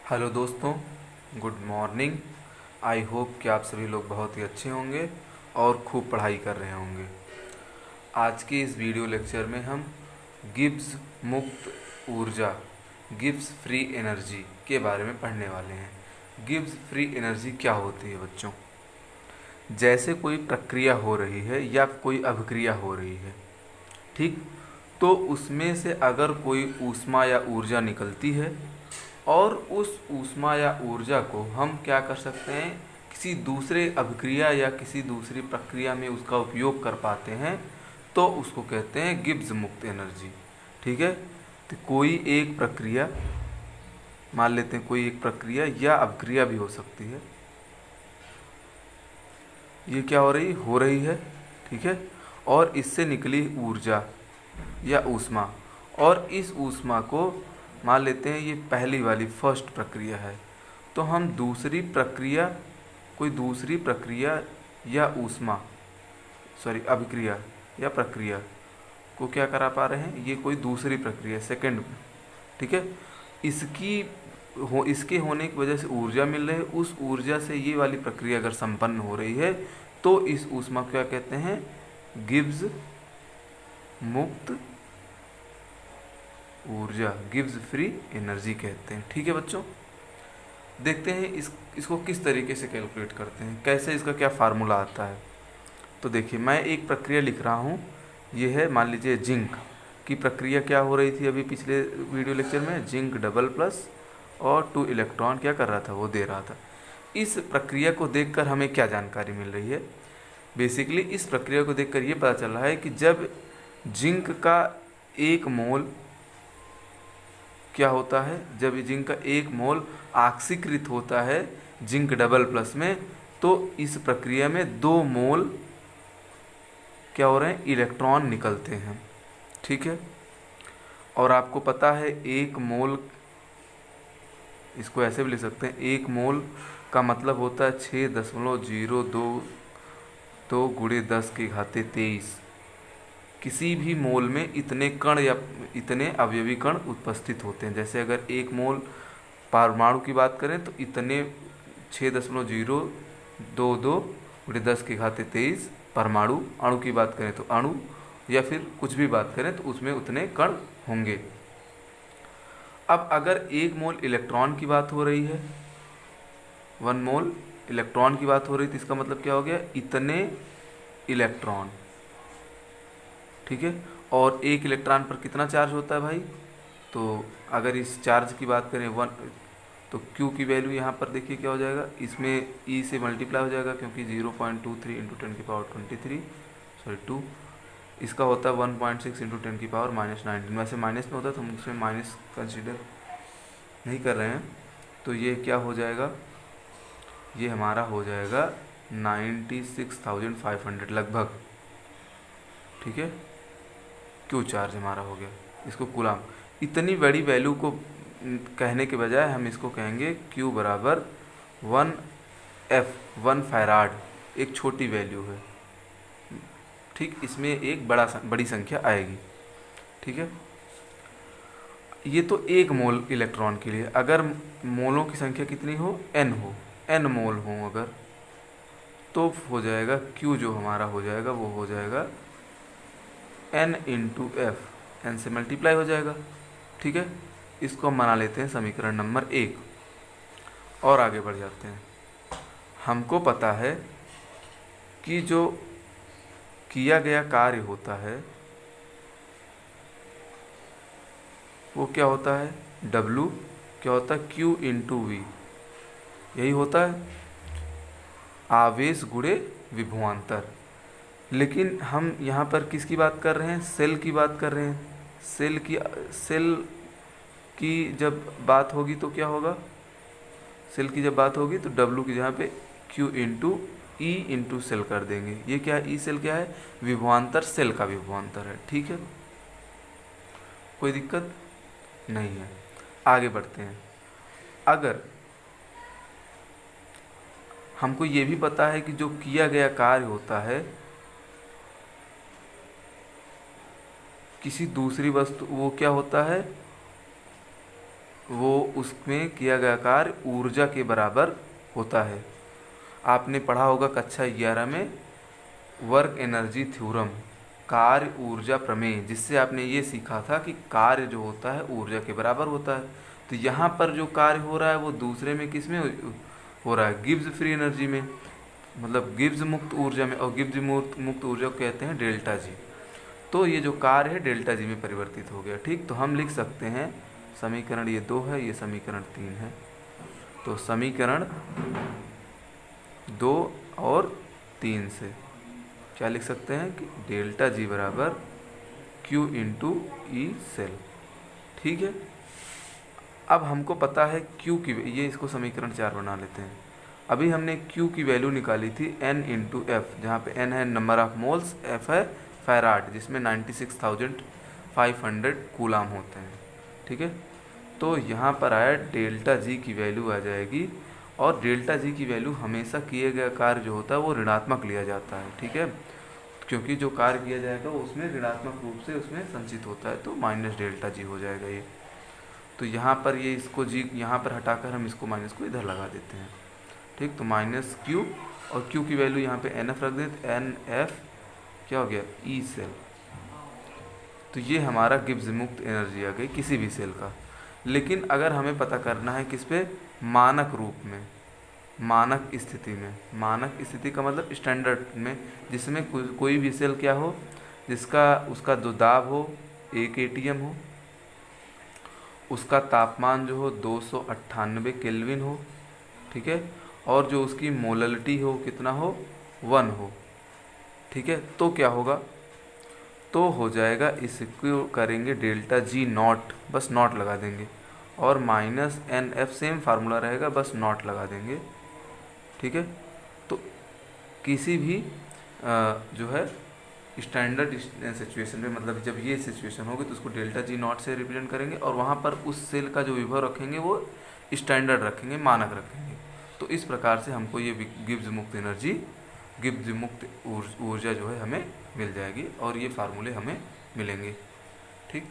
Hello दोस्तों, good morning. I hope कि आप सभी लोग बहुत ही अच्छे होंगे और खूब पढ़ाई कर रहे होंगे। आज के इस वीडियो लेक्चर में हम गिब्स मुक्त ऊर्जा, गिब्स फ्री एनर्जी के बारे में पढ़ने वाले हैं। गिब्स फ्री एनर्जी क्या होती है बच्चों? जैसे कोई प्रक्रिया हो रही है या कोई अभिक्रिया हो रही है, ठीक, तो उसमें से अगर कोई ऊष्मा या ऊर्जा निकलती है और उस ऊष्मा या ऊर्जा को हम क्या कर सकते हैं, किसी दूसरे अभिक्रिया या किसी दूसरी प्रक्रिया में उसका उपयोग कर पाते हैं, तो उसको कहते हैं गिब्स मुक्त एनर्जी। ठीक है, तो कोई एक प्रक्रिया, मान लेते हैं कोई एक प्रक्रिया या अभिक्रिया भी हो सकती है, ये क्या हो रही है, ठीक है, और इससे निकली ऊर्जा या ऊष्मा, और इस ऊष्मा को मान लेते हैं ये पहली वाली फर्स्ट प्रक्रिया है, तो हम दूसरी प्रक्रिया, कोई दूसरी प्रक्रिया या ऊष्मा, सॉरी अभिक्रिया या प्रक्रिया को क्या करा पा रहे हैं, ये कोई दूसरी प्रक्रिया सेकंड, ठीक है, इसके होने की वजह से ऊर्जा मिल रही है, उस ऊर्जा से ये वाली प्रक्रिया अगर संपन्न हो रही है तो इस ऊष्मा को क्या कहते हैं, गिब्स मुक्त ऊर्जा, गिब्स फ्री एनर्जी कहते हैं। ठीक है बच्चों, देखते हैं इसको किस तरीके से कैलकुलेट करते हैं, कैसे इसका क्या फार्मूला आता है। तो देखिए, मैं एक प्रक्रिया लिख रहा हूँ, ये है मान लीजिए जिंक की प्रक्रिया क्या हो रही थी अभी पिछले वीडियो लेक्चर में, जिंक डबल प्लस और 2 इलेक्ट्रॉन क्या कर रहा था, वो दे रहा था। इस प्रक्रिया को देखकर हमें क्या जानकारी मिल रही है, बेसिकली इस प्रक्रिया को देखकर ये पता चल रहा है कि जब जिंक का एक मोल क्या होता है, जब जिंक का एक मोल ऑक्सीकृत होता है जिंक डबल प्लस में, तो इस प्रक्रिया में 2 मोल क्या हो रहे हैं, इलेक्ट्रॉन निकलते हैं। ठीक है, और आपको पता है एक मोल, इसको ऐसे भी लिख सकते हैं, एक मोल का मतलब होता है 6.02 तो गुणे 10⁻23। किसी भी मोल में इतने कण या इतने अवयवी कण उपस्थित होते हैं। जैसे अगर एक मोल परमाणु की बात करें तो इतने 6.022 गुणे 10⁻23 परमाणु, अणु की बात करें तो अणु, या फिर कुछ भी बात करें तो उसमें उतने कण होंगे। अब अगर एक मोल इलेक्ट्रॉन की बात हो रही है, 1 मोल इलेक्ट्रॉन की बात हो रही, तो इसका मतलब क्या हो गया, इतने इलेक्ट्रॉन। ठीक है, और एक इलेक्ट्रॉन पर कितना चार्ज होता है भाई, तो अगर इस चार्ज की बात करें 1, तो Q की वैल्यू यहाँ पर देखिए क्या हो जाएगा, इसमें E से मल्टीप्लाई हो जाएगा क्योंकि 0.23 इंटू 10⁻23 सॉरी 2, इसका होता है 1.6 इंटू 10⁻−19। वैसे माइनस में होता है तो हम उसमें माइनस कंसिडर नहीं कर रहे हैं, तो ये क्या हो जाएगा, ये हमारा हो जाएगा 96,500 लगभग। ठीक है, क्यू चार्ज हमारा हो गया, इसको कूलाम। इतनी बड़ी वैल्यू को कहने के बजाय हम इसको कहेंगे Q बराबर 1 फैराड, एक छोटी वैल्यू है। ठीक, इसमें एक बड़ी संख्या आएगी। ठीक है, ये तो एक मोल इलेक्ट्रॉन के लिए। अगर मोलों की संख्या कितनी हो, n मोल हो अगर, तो हो जाएगा Q जो हमारा हो जाएगा वो हो जाएगा n इंटू एफ, n से मल्टीप्लाई हो जाएगा। ठीक है, इसको हम बना लेते हैं समीकरण नंबर 1 और आगे बढ़ जाते हैं। हमको पता है कि जो किया गया कार्य होता है वो क्या होता है, W क्या होता है, Q इंटू V, यही होता है, आवेश गुणे विभवांतर। लेकिन हम यहाँ पर किसकी बात कर रहे हैं, सेल की बात कर रहे हैं। सेल की जब बात होगी तो क्या होगा, सेल की जब बात होगी तो W की जगह पे Q into E into cell कर देंगे। ये क्या है, E सेल क्या है, विभवांतर, सेल का विभवांतर है। ठीक है, कोई दिक्कत नहीं है। आगे बढ़ते हैं। अगर हमको ये भी पता है कि जो किया गया कार्य होता है किसी दूसरी वस्तु, वो क्या होता है, वो उसमें किया गया कार्य ऊर्जा के बराबर होता है। आपने पढ़ा होगा कक्षा 11 में वर्क एनर्जी थ्योरम, कार्य ऊर्जा प्रमेय, जिससे आपने ये सीखा था कि कार्य जो होता है ऊर्जा के बराबर होता है। तो यहाँ पर जो कार्य हो रहा है वो दूसरे में किस में हो रहा है? गिब्स फ्री एनर्जी में, मतलब गिब्स मुक्त ऊर्जा में, और गिब्स मुक्त ऊर्जा को कहते हैं डेल्टा जी। तो ये जो कार्य है डेल्टा जी में परिवर्तित हो गया। ठीक, तो हम लिख सकते हैं समीकरण ये 2 है, ये समीकरण 3 है। तो समीकरण 2 और 3 से क्या लिख सकते हैं कि डेल्टा जी बराबर Q इंटू ई सेल। ठीक है, अब हमको पता है Q की, ये इसको समीकरण 4 बना लेते हैं। अभी हमने Q की वैल्यू निकाली थी N इंटू एफ, जहाँ पे N है नंबर ऑफ मोल्स, F है फैराड, जिसमें 96,500 कूलाम होते हैं। ठीक है, तो यहाँ पर आया डेल्टा जी की वैल्यू आ जाएगी, और डेल्टा जी की वैल्यू हमेशा किए गया कार्य जो होता है वो ऋणात्मक लिया जाता है। ठीक है, क्योंकि जो कार्य किया जाएगा वो उसमें ऋणात्मक रूप से उसमें संचित होता है, तो माइनस डेल्टा जी हो जाएगा ये। तो यहाँ पर ये इसको जी यहाँ पर हटाकर हम इसको माइनस को इधर लगा देते हैं। ठीक, तो माइनस क्यू, और क्यू की वैल्यू यहाँ पे एन एफ रख दें, तो एन एफ क्या हो गया? E cell. तो ये हमारा गिब्स मुक्त एनर्जी आ गई किसी भी सेल का। लेकिन अगर हमें पता करना है किस पे? मानक रूप में, मानक स्थिति में। मानक स्थिति का मतलब स्टैंडर्ड में, जिसमें कोई भी सेल क्या हो, जिसका उसका जो दाब हो 1 ATM हो, उसका तापमान जो हो 298 केल्विन हो। ठीक है, और जो उसकी मोललिटी हो कितना हो? 1 हो। ठीक है, तो क्या होगा? तो हो जाएगा, इसको करेंगे डेल्टा जी नॉट, बस नॉट लगा देंगे, और minus n F same formula रहेगा, बस नॉट लगा देंगे। ठीक है, तो किसी भी जो है स्टैंडर्ड सिचुएशन में, मतलब जब ये सिचुएशन होगी तो उसको डेल्टा जी नॉट से रिप्रेजेंट करेंगे, और वहाँ पर उस सेल का जो विभव रखेंगे वो स्टैंडर्ड रखेंगे, मानक रखेंगे। तो इस प्रकार से हमको ये गिब्स मुक्त एनर्जी, गिब्स मुक्त ऊर्जा जो है हमें मिल जाएगी, और ये फार्मूले हमें मिलेंगे। ठीक।